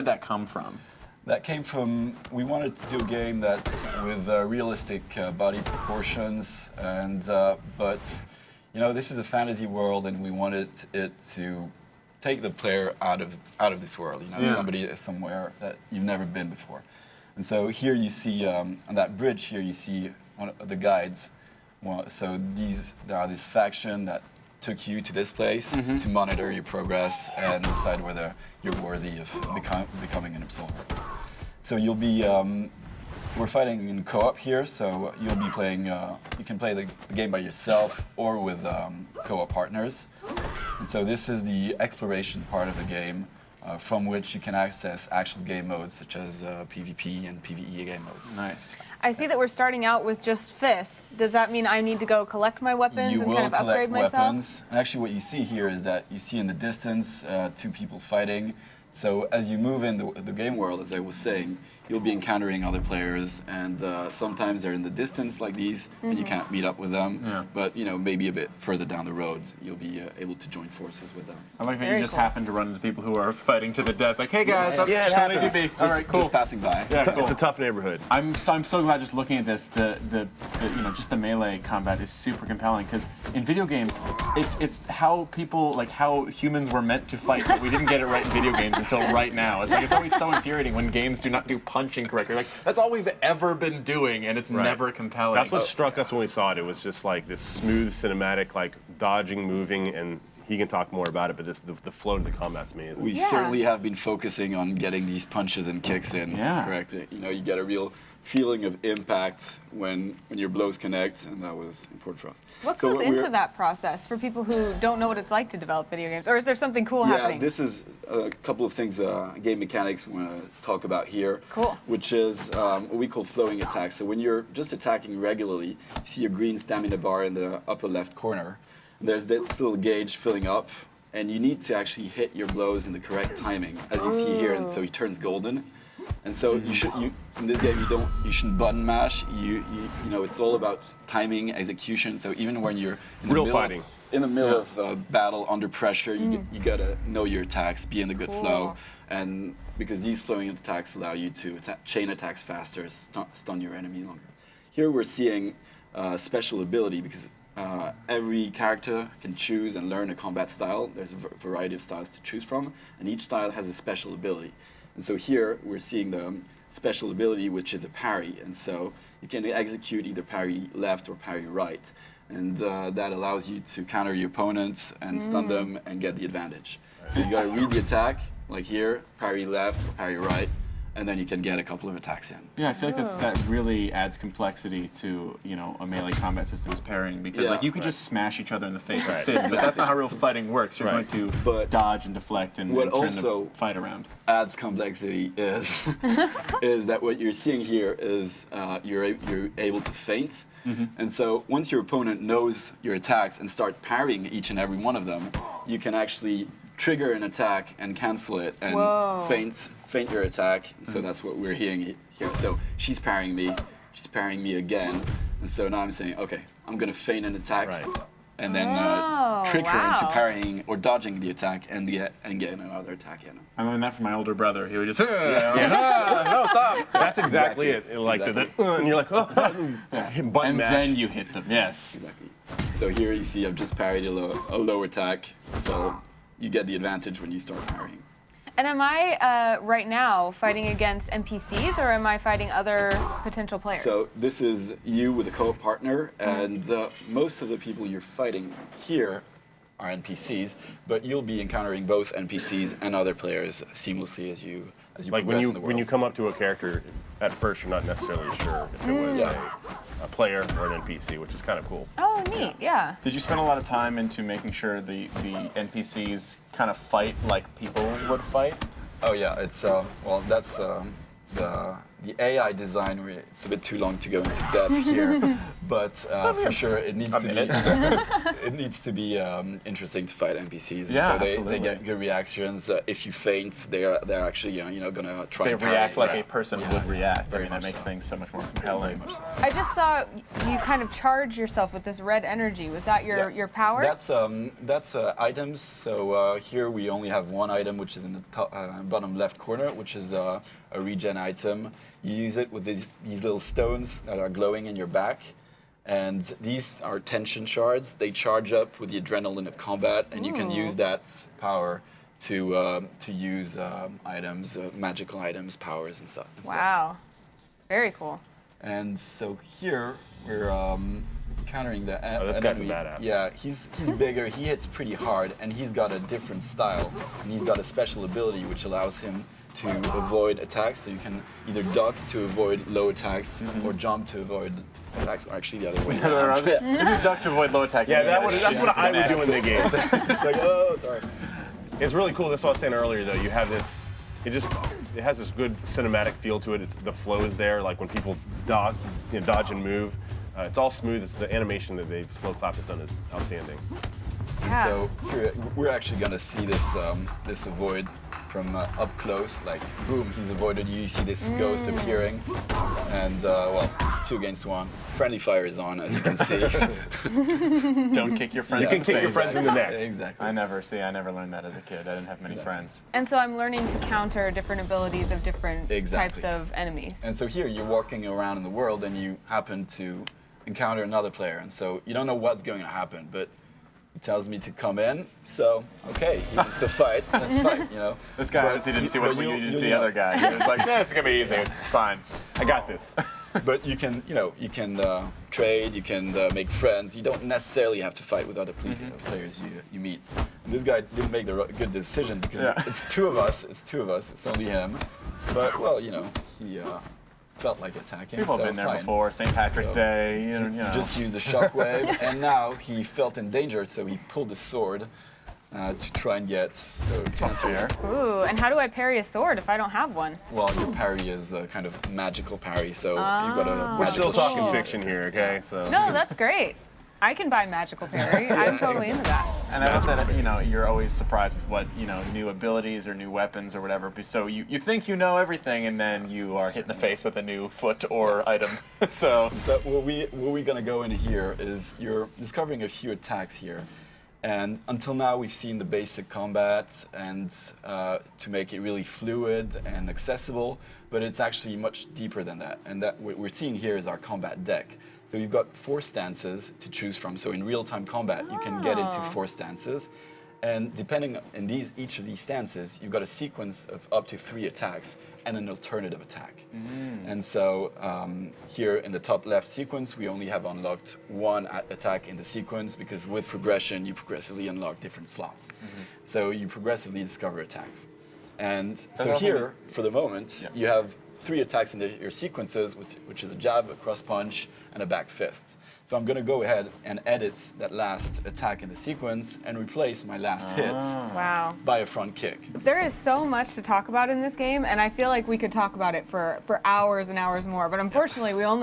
did that come from? That came from, we wanted to do a game that's with realistic body proportions, and but this is a fantasy world, and we wanted it to take the player out of this world. Somebody somewhere that you've never been before. And so here you see on that bridge here you see one of the guides. Well, so there are this faction that took you to this place to monitor your progress and decide whether you're worthy of becoming an Absolver. So you'll be, we're fighting in co-op here, so you'll be playing, you can play the game by yourself or with co-op partners. And so this is the exploration part of the game, from which you can access actual game modes such as PvP and PvE game modes. Nice. I see that we're starting out with just fists. Does that mean I need to go collect my weapons and kind of upgrade myself? Weapons. And actually what you see here is that you see in the distance two people fighting. So as you move in the game world, as I was saying, you'll be encountering other players, and sometimes they're in the distance like these, and you can't meet up with them. Yeah. But maybe a bit further down the road, you'll be able to join forces with them. I like that you just happen to run into people who are fighting to the death. Like, hey guys, I'm All right, cool. Just passing by. Yeah, cool. It's a tough neighborhood. I'm so glad just looking at this. Just the melee combat is super compelling, because in video games, it's how people, like how humans were meant to fight, but we didn't get it right in video games until right now. It's like it's always so infuriating when games do not do punching correctly. Like that's all we've ever been doing, and it's never compelling. That's what struck us when we saw it. It was just like this smooth cinematic, like dodging, moving, and he can talk more about it. But the flow of the combat's amazing. We certainly have been focusing on getting these punches and kicks in correctly. You get a real feeling of impact when your blows connect, and that was important for us. What goes into that process for people who don't know what it's like to develop video games, or is there something cool happening? Yeah, this is a couple of things, game mechanics we want to talk about here. Cool. Which is what we call flowing attacks. So when you're just attacking regularly, you see a green stamina bar in the upper left corner. There's this little gauge filling up, and you need to actually hit your blows in the correct timing, as you see here, and so he turns golden. And so in this game you shouldn't button mash. It's all about timing, execution. So even when you're in the middle of battle under pressure, you gotta know your attacks, be in the good flow, and because these flowing attacks allow you to chain attacks faster, stun your enemy longer. Here we're seeing special ability, because every character can choose and learn a combat style. There's a variety of styles to choose from, and each style has a special ability. And so here we're seeing the special ability, which is a parry. And so you can execute either parry left or parry right. And that allows you to counter your opponents and stun them and get the advantage. So you got to read the attack, like here, parry left or parry right, and then you can get a couple of attacks in. Yeah, I feel like that really adds complexity to a melee combat system's parrying, because like you could just smash each other in the face with fists, but that's not how real fighting works. You're going to dodge and deflect and turn the fight around. Adds complexity is that what you're seeing here is you're able to feint. And so once your opponent knows your attacks and start parrying each and every one of them, you can actually trigger an attack and cancel it and feint your attack. So that's what we're hearing here. So she's parrying me again, and so now I'm saying, okay, I'm gonna feint an attack and then trick her into parrying or dodging the attack and get another attack in. I learned that from my older brother. He would just no, stop. That's exactly it. Like and you're like, button mash. Then you hit them. Yes. Exactly. So here you see I've just parried a low attack. So you get the advantage when you start parrying. And am I right now fighting against NPCs, or am I fighting other potential players? So this is you with a co-op partner, and most of the people you're fighting here are NPCs, but you'll be encountering both NPCs and other players seamlessly as you progress in the world. When you come up to a character, at first you're not necessarily sure if it was a player or an NPC, which is kind of cool. Oh, neat, yeah. Did you spend a lot of time into making sure the NPCs kind of fight like people would fight? Oh yeah, it's that's the the AI design, it's a bit too long to go into depth here, but for sure it needs to be it needs to be interesting to fight NPCs. And Yeah, so they absolutely. get good reactions. If you faint, they're actually gonna try They and react parry. like a person would react. I Very mean, that much makes so. things so much more Very compelling. much so. I just saw you kind of charge yourself with this red energy. Was that your power? That's items. So here we only have one item, which is in the top, bottom left corner, which is a regen item. You use it with these little stones that are glowing in your back. And these are tension shards. They charge up with the adrenaline of combat, and you can use that power to use items, magical items, powers, and stuff. Wow. Very cool. And so here we're countering the this guy's a enemy. badass. Yeah, he's bigger. He hits pretty hard, and he's got a different style, and he's got a special ability which allows him to avoid attacks. So you can either duck to avoid low attacks, or jump to avoid attacks. Or actually, the other way around. If you duck to avoid low attack, Yeah, you're gonna that's get what I would do in the game. Like, oh, sorry. It's really cool. That's what I was saying earlier, though. You have this. It has this good cinematic feel to it. The flow is there. Like when people dodge and move, it's all smooth. It's the animation that Slow Clap has done is outstanding. And Yeah. so here, we're actually gonna see this this avoid from up close. Like, boom, he's avoided you. You see this ghost appearing, and well, 2 against 1. Friendly fire is on, as you can see. Don't kick your friends You can in the kick your face. friends in the neck. Exactly. I never learned that as a kid. I didn't have many friends. And so I'm learning to counter different abilities of different Exactly. types of enemies. And so here you're walking around in the world, and you happen to encounter another player, and so you don't know what's going to happen, but it tells me to come in. So okay, it's a fight. Let's fight. This guy But obviously didn't see what but you did to you'll the know. other guy. He was like, "Yeah, this is gonna be easy. It's fine." I got this. But you can, trade. You can make friends. You don't necessarily have to fight with other players you meet. And this guy didn't make the good decision because it's 2 of us. It's only him. But well, he felt like attacking. People have so been there fine. before. St. Patrick's So, Day. You know. Just used a shockwave, and now he felt endangered, so he pulled the sword to try and get. So to answer fair. Ooh, and how do I parry a sword if I don't have one? Well, your parry is a kind of magical parry, so you've got a We're magical still talking shield. fiction here, okay? So. No, that's great. I can buy magical parry. I'm totally into that. And I love that you're always surprised with what new abilities or new weapons or whatever. So you think you know everything, and then you are hit in the face with a new foot or item. So So what we're gonna go in here is you're discovering a few attacks here, and until now we've seen the basic combat and to make it really fluid and accessible, but it's actually much deeper than that. And that what we're seeing here is our combat deck. So you've got 4 stances to choose from. So in real-time combat, you can get into 4 stances, and depending on each of these stances, you've got a sequence of up to 3 attacks and an alternative attack. And so here in the top left sequence, we only have unlocked 1 attack in the sequence because with progression, you progressively unlock different slots. So you progressively discover attacks. And so also here, for the moment, you have 3 attacks in your sequences, which is a jab, a cross punch, and a back fist. So I'm going to go ahead and edit that last attack in the sequence and replace my last hit Wow. by a front kick. There is so much to talk about in this game, and I feel like we could talk about it for hours and hours more, but unfortunately we only